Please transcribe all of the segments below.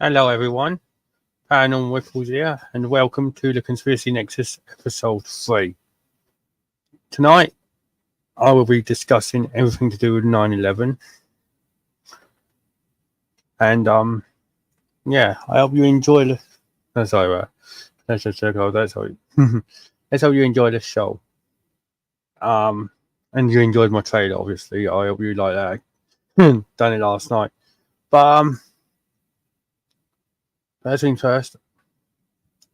Hello everyone, Paranormal Whiffles here, and welcome to the Conspiracy Nexus episode 3. Tonight, I will be discussing everything to do with 9/11. And, yeah, I hope you enjoy the... Let's hope you enjoy the show. And you enjoyed my trailer, obviously. I hope you like that. Done it last night. But, first things first,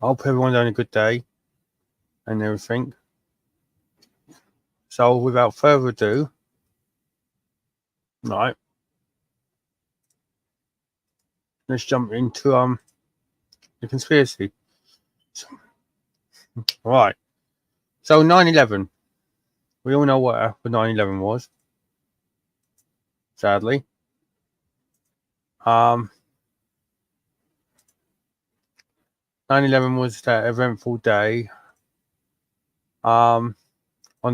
I hope everyone's having a good day and everything. So, without further ado, right, let's jump into the conspiracy. Right. So 9/11. We all know what 9/11 was. Sadly. 9/11 was that eventful day. On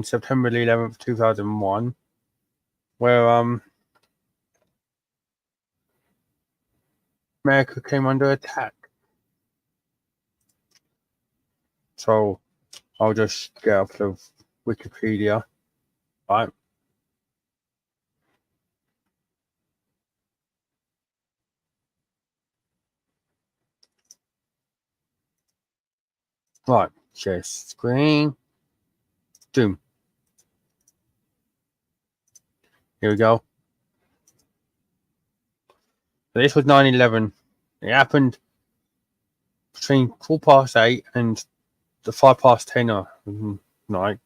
September the 11th, 2001, where America came under attack. So I'll just get up to Wikipedia. Right. Right. Share screen. Doom. Here we go. So this was 9/11. It happened between 8:15 and the 10:05 night.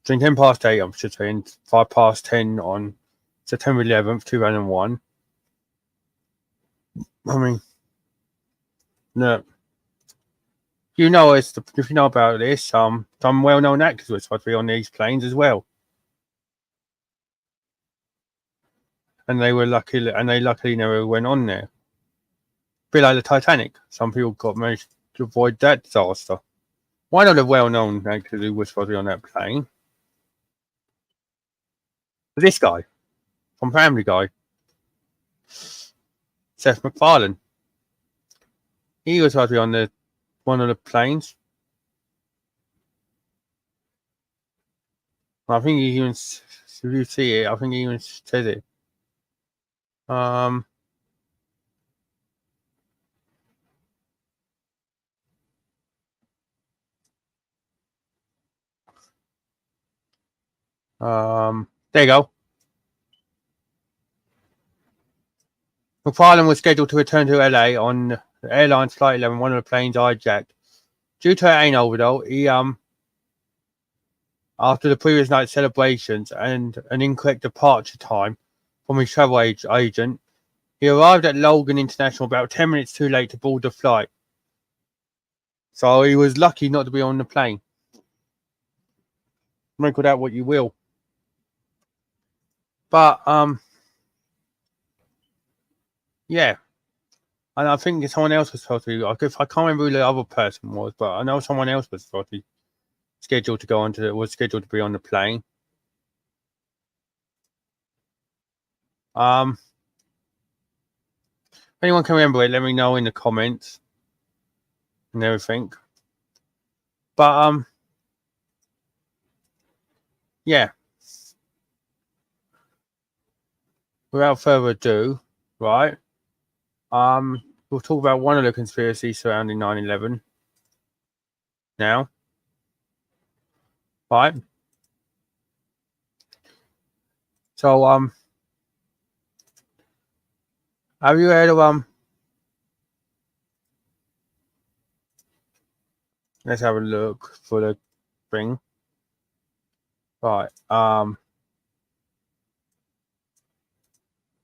Between 8:10, I should say, and 10:05 on September 11th, 2001. I mean, no, if you know about this, some well-known actors were supposed to be on these planes as well, and they luckily never went on there. A bit like the Titanic, some people managed to avoid that disaster. One of the well-known actors who was supposed to be on that plane was this guy from Family Guy, Seth MacFarlane. He was supposed to be on one of the planes. I think he even, if you see it, I think he even says it. There you go. MacFarlane was scheduled to return to LA on the airline's Flight 11, one of the planes hijacked. Due to an overdose, he after the previous night's celebrations and an incorrect departure time from his travel agent, he arrived at Logan International about 10 minutes too late to board the flight. So he was lucky not to be on the plane. Make of that what you will. But yeah. And I think someone else was supposed to be, I can't remember who the other person was, but I know someone else was supposed to be scheduled to be on the plane. If anyone can remember it, let me know in the comments and everything. But yeah. Without further ado, right? We'll talk about one of the conspiracies surrounding 9/11 now. Right. So have you heard of let's have a look for the thing. Right.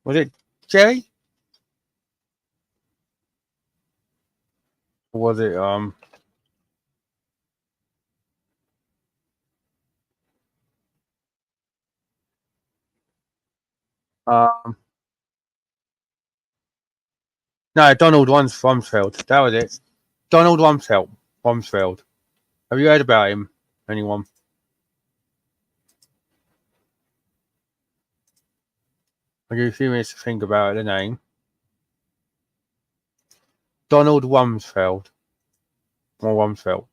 Was it Jerry? Or was it no, Donald Rumsfeld. That was it. Donald Rumsfeld. Have you heard about him? Anyone? I'll give you a few minutes to think about the name. Donald Rumsfeld. Or Rumsfeld.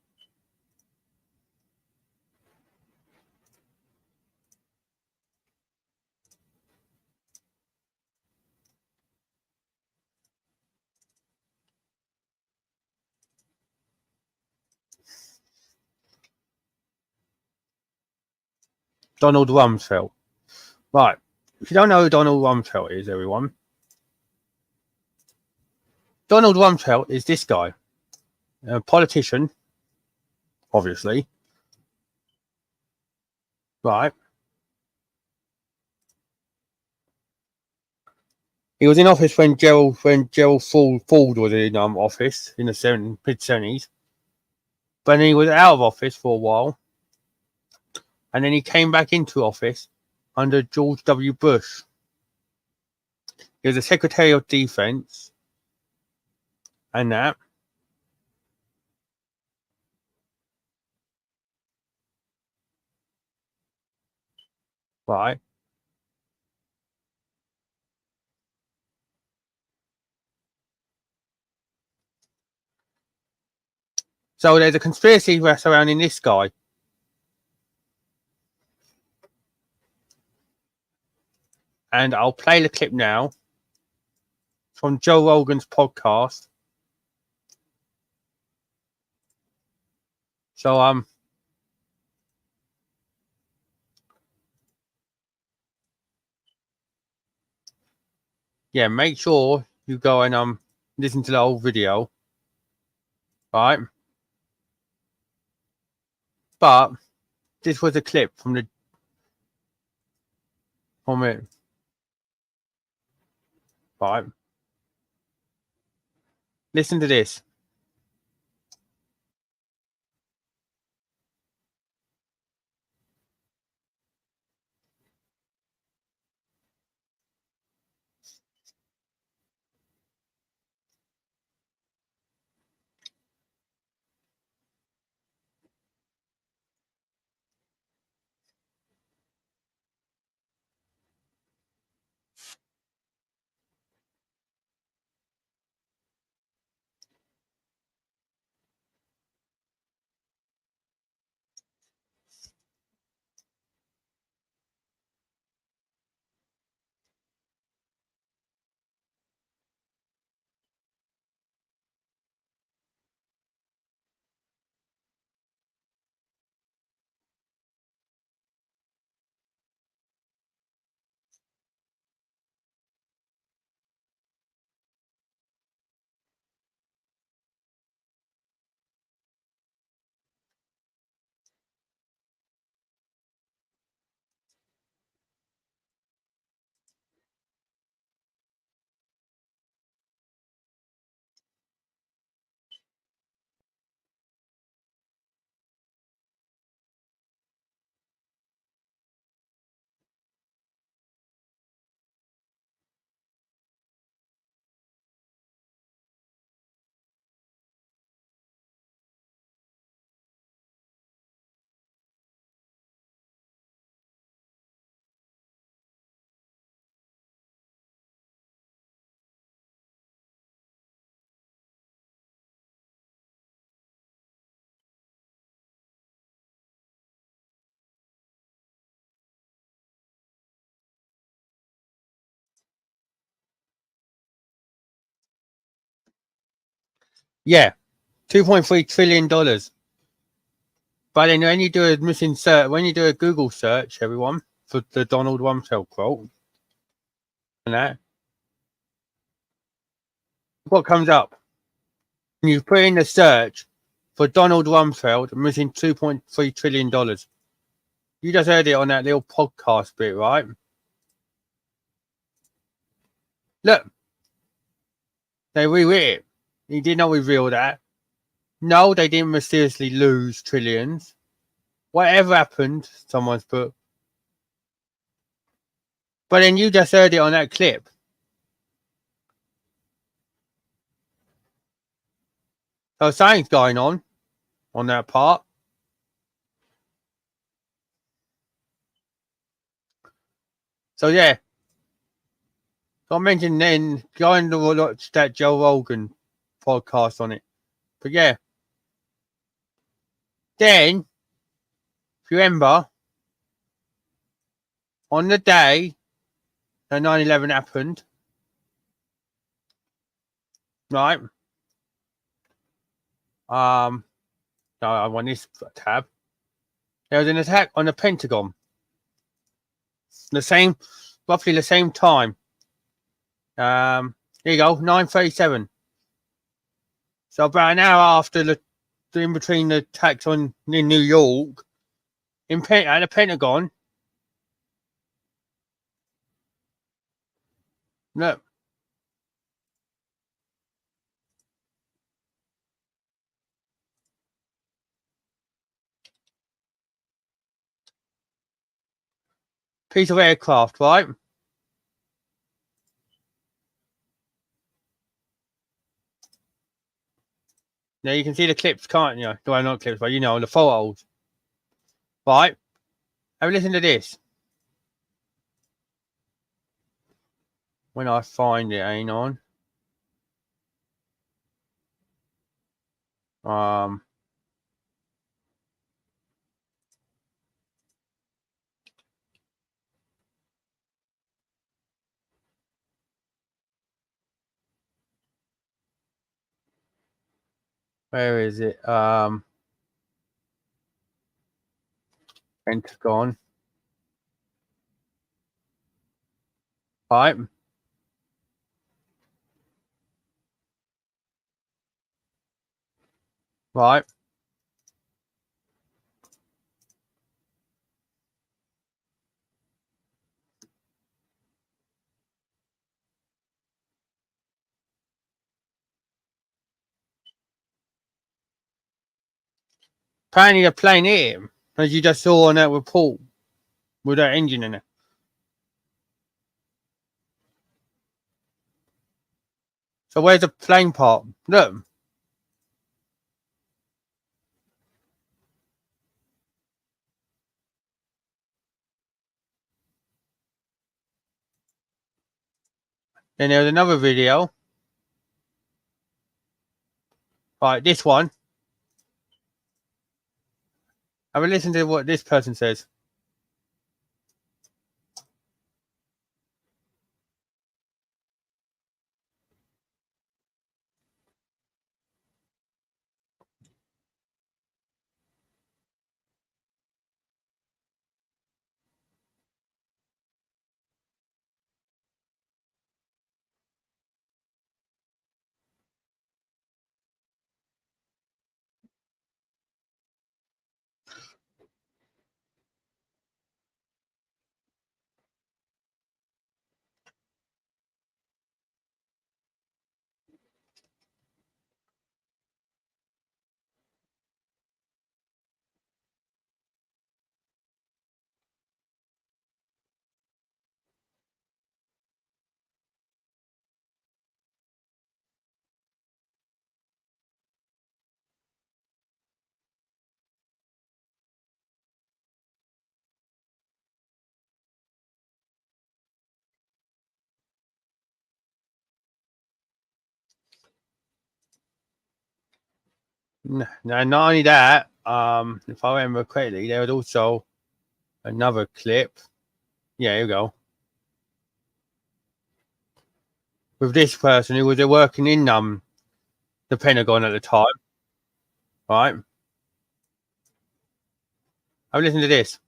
Donald Rumsfeld. Right. If you don't know who Donald Rumsfeld is, everyone. Donald Rumsfeld is this guy. A politician. Obviously. Right. He was in office when Gerald Ford was in office in the mid-70s. But then he was out of office for a while. And then he came back into office under George W. Bush. He was the Secretary of Defense and that. Right. So there's a conspiracy surrounding this guy. And I'll play the clip now from Joe Rogan's podcast. So yeah, make sure you go and listen to the whole video. Right? But this was a clip from it. Right? Listen to this. Yeah, $2.3 trillion. But then when you do a missing search, when you do a Google search, everyone, for the Donald Rumsfeld quote and that, what comes up? And you put in the search for Donald Rumsfeld missing $2.3 trillion. You just heard it on that little podcast bit, right? Look, they rewrote it. He did not reveal that. No, they didn't mysteriously lose trillions. Whatever happened, someone's put. But then you just heard it on that clip. So something's going on that part. So yeah. So I mentioned then, go and watch that Joe Rogan podcast on it. But yeah. Then, if you remember, on the day that 9/11 happened, right? No, I want this tab. There was an attack on the Pentagon. Roughly the same time. Here you go, 9:37. So about an hour after in between the attacks in New York, at the Pentagon. Look, piece of aircraft, right? Now you can see the clips, can't you? Well, not clips, but the photos. Right? Have a listen to this. When I find it, ain't on. Where is it? Pentagon. Right? Right? Apparently a plane hit him, as you just saw on that report, with that engine in it. So where's the plane part? Look. Then there was another video. Right, this one. Have a listen to what this person says. Now, not only that, if I remember correctly, there was also another clip. Yeah, here we go. With this person who was working in the Pentagon at the time. Right? Have a listen to this.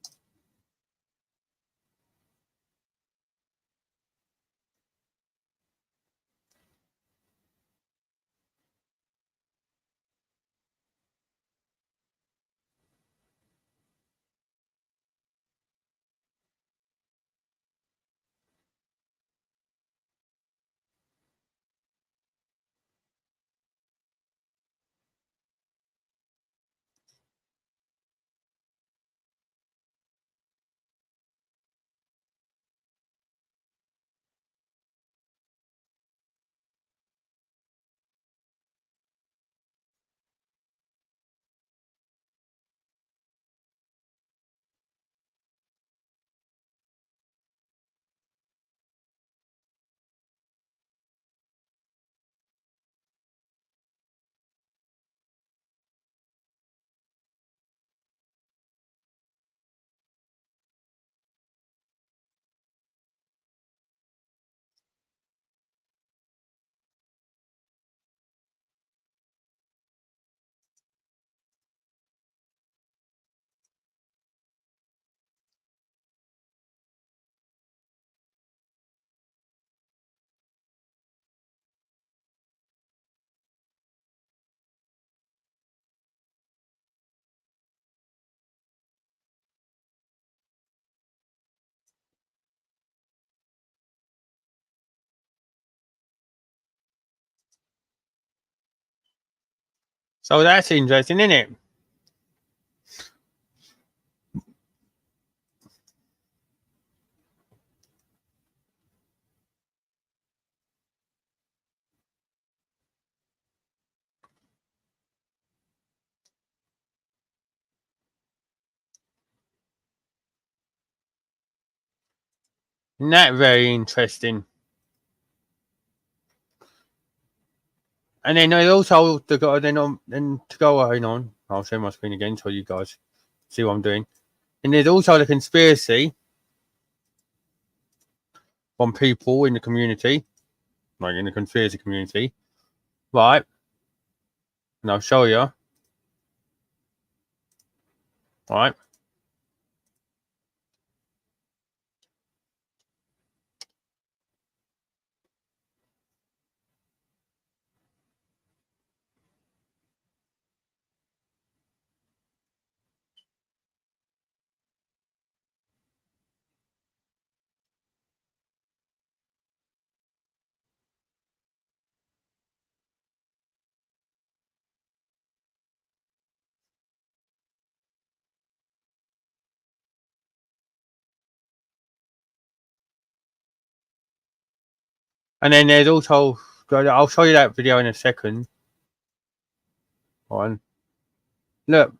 So that's interesting, isn't it? Isn't that very interesting? And then there's also the guy. Then to go on, I'll share my screen again so you guys see what I'm doing. And there's also the conspiracy from people in the community, like in the conspiracy community, right? And I'll show you, right? And then there's also, I'll show you that video in a second. On look,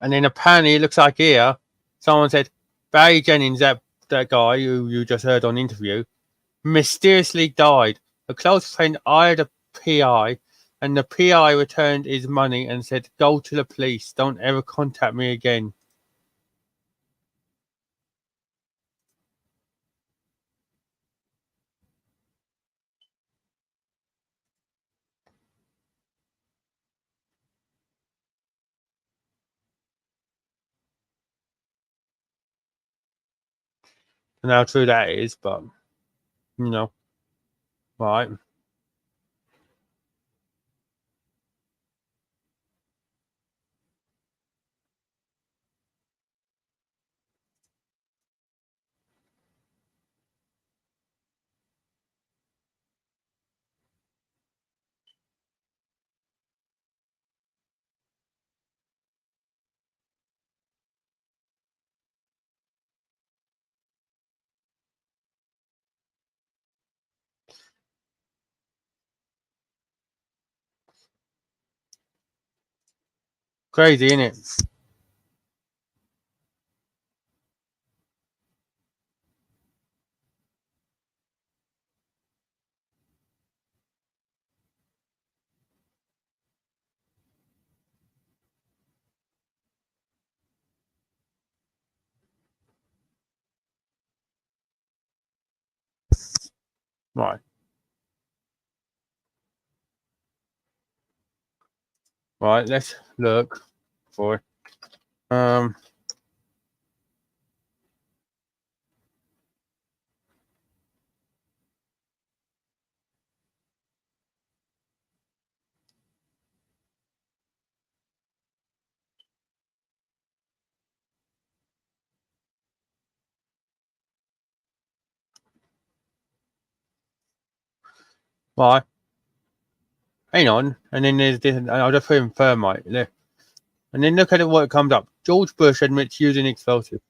and then apparently it looks like here, someone said Barry Jennings, that guy who you just heard on interview, mysteriously died. A close friend hired a PI, and the PI returned his money and said, "Go to the police. Don't ever contact me again." And how true that is, but you know, right, crazy, isn't it? Right. Right, let's look for it. Right, hang on, and then there's this. I'll just put in thermite there, and then look at what comes up. George Bush admits using explosives.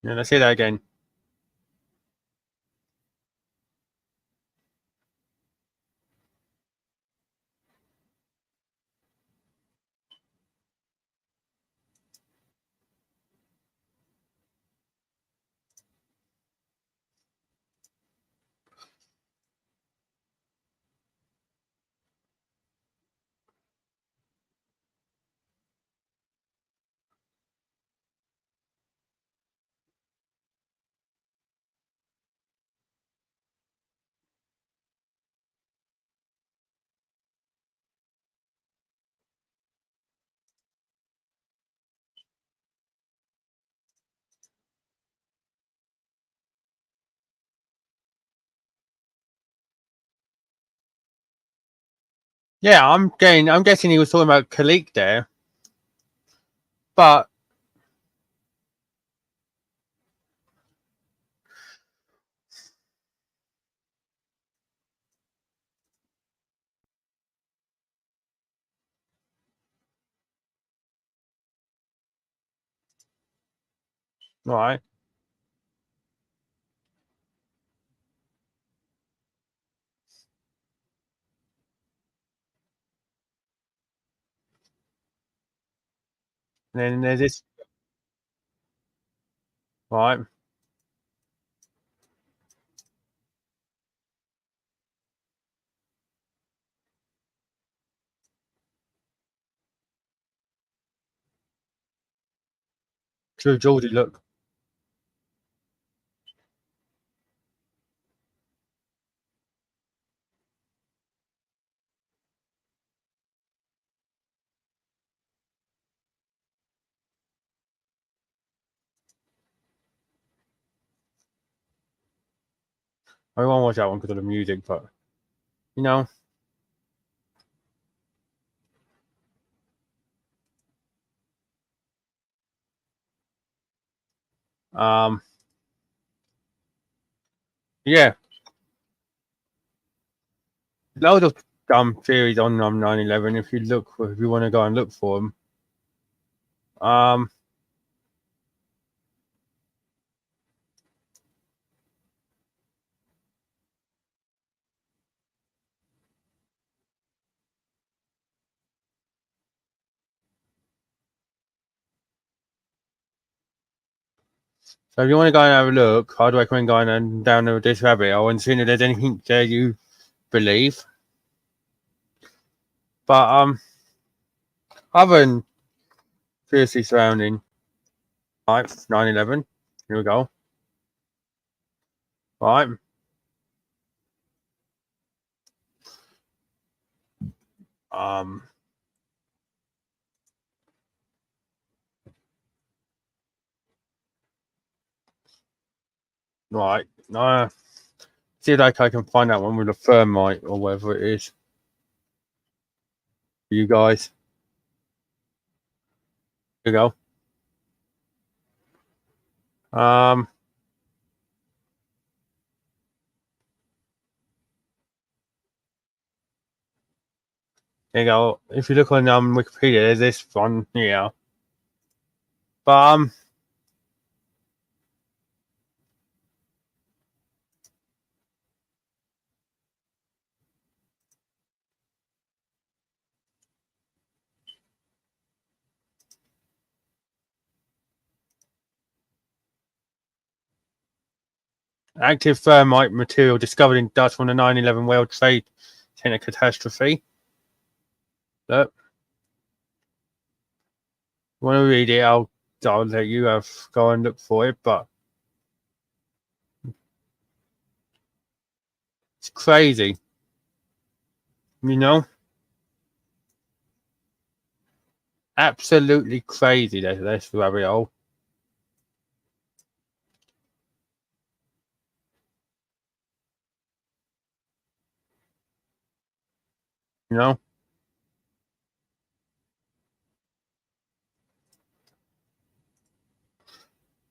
Yeah, let's say that again. Yeah, I'm guessing he was talking about Khalik there, but right. And then there's this, right? True Geordie look. I won't watch that one because of the music, but you know, um, yeah, loads of theories on 9/11. If you look, if you want to go and look for them, um, So if you want to go and have a look, I'd recommend going and down this rabbit hole and seeing if there's anything there you believe. But other than conspiracy surrounding 9/11, here we go. Right. Right. See if I can find that one with a thermite or whatever it is. For you guys. Here we go. There you go. If you look on Wikipedia, there's this one here. But active thermite material discovered in dust from the 9/11 World Trade Center catastrophe. Look. Want to read it? I'll let you go and look for it. But it's crazy, you know. Absolutely crazy. That's the rabbit hole. You know.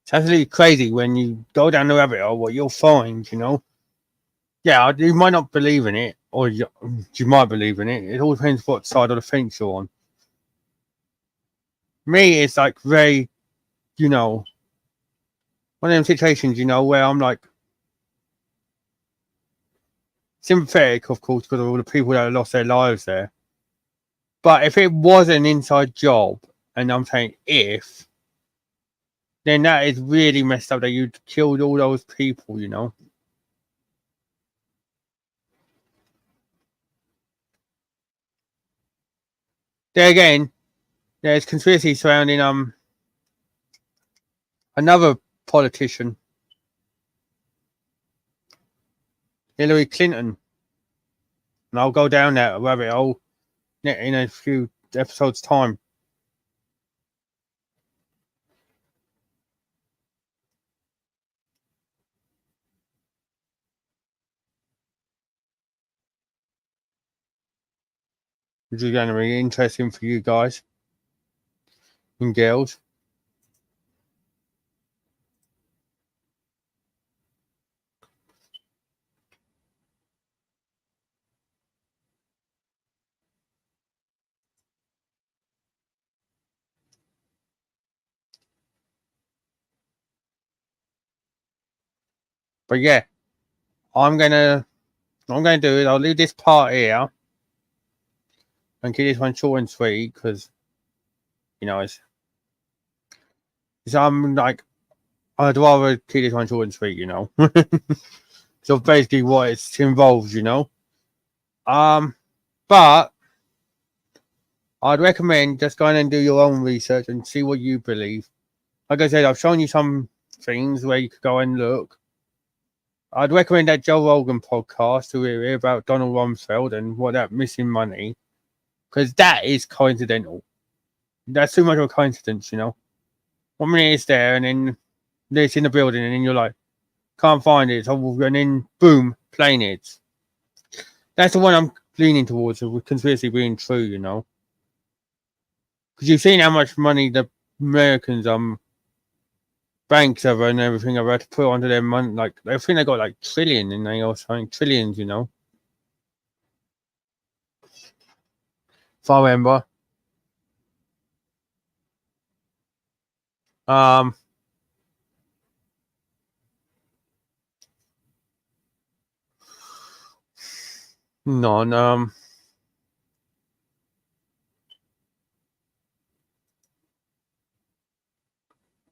It's absolutely crazy when you go down the rabbit hole. What you'll find, you know. Yeah, you might not believe in it, or you might believe in it. It all depends what side of the fence you're on. Me, it's like very, you know, one of them situations, you know, where I'm like sympathetic, of course, because of all the people that lost their lives there. But if it was an inside job, and I'm saying if, then that is really messed up that you killed all those people, you know. There again, there's conspiracy surrounding another politician, Hillary Clinton. And I'll go down that rabbit hole in a few episodes' time. Which is going to be interesting for you guys and girls. But yeah, I'm gonna do it. I'll leave this part here and keep this one short and sweet because you know it's I'm like I'd rather keep this one short and sweet, you know. So basically, what it involves, you know. But I'd recommend just going and do your own research and see what you believe. Like I said, I've shown you some things where you could go and look. I'd recommend that Joe Rogan podcast to hear about Donald Rumsfeld and what that missing money, because that is coincidental. That's too much of a coincidence, you know. 1 minute it's there, and then it's in the building, and then you're like, can't find it. So, and then boom, plane hits. That's the one I'm leaning towards, with conspiracy being true, you know. Because you've seen how much money the Americans banks have and everything have had to put onto their money. Like I think they got like trillion and they or something trillions, you know. If I remember. Um non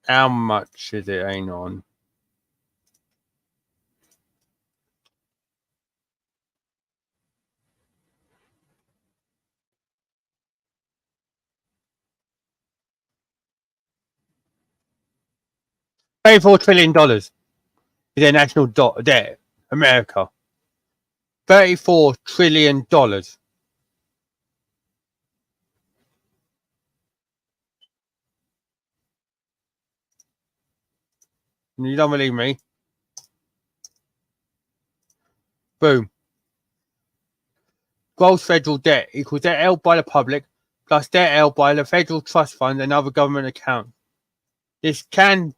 How much is it? Hang on. $34 trillion is their national debt. America. $34 trillion. You don't believe me? Boom. Gross federal debt equals debt held by the public plus debt held by the federal trust fund and other government accounts. This can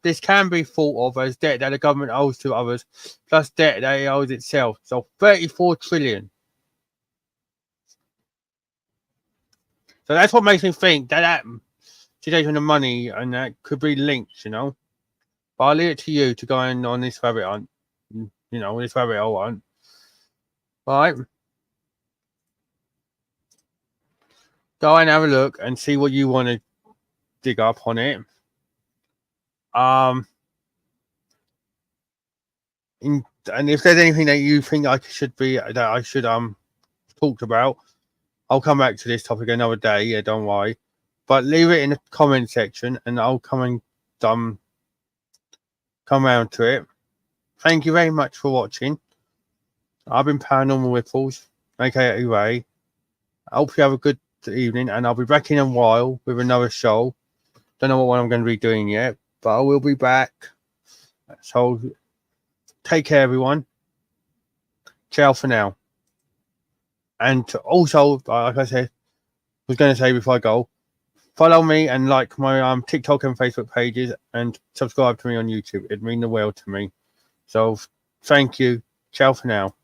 be thought of as debt that the government owes to others, plus debt that it owes itself. So 34 trillion. So that's what makes me think that situation of money and that could be linked, you know. But I'll leave it to you to go on this rabbit hunt. You know, this rabbit hole hunt. Right? Go and have a look and see what you want to dig up on it. And if there's anything that you think I should talked about, I'll come back to this topic another day. Yeah, don't worry. But leave it in the comment section, and I'll come and come around to it. Thank you very much for watching. I've been Paranormal Ripples, aka Ray. I hope you have a good evening, and I'll be back in a while with another show. Don't know what one I'm going to be doing yet, but I will be back. So take care, everyone. Ciao for now. And also, like I said, was going to say before I go, follow me and like my TikTok and Facebook pages, and subscribe to me on YouTube. It'd mean the world to me. So thank you. Ciao for now.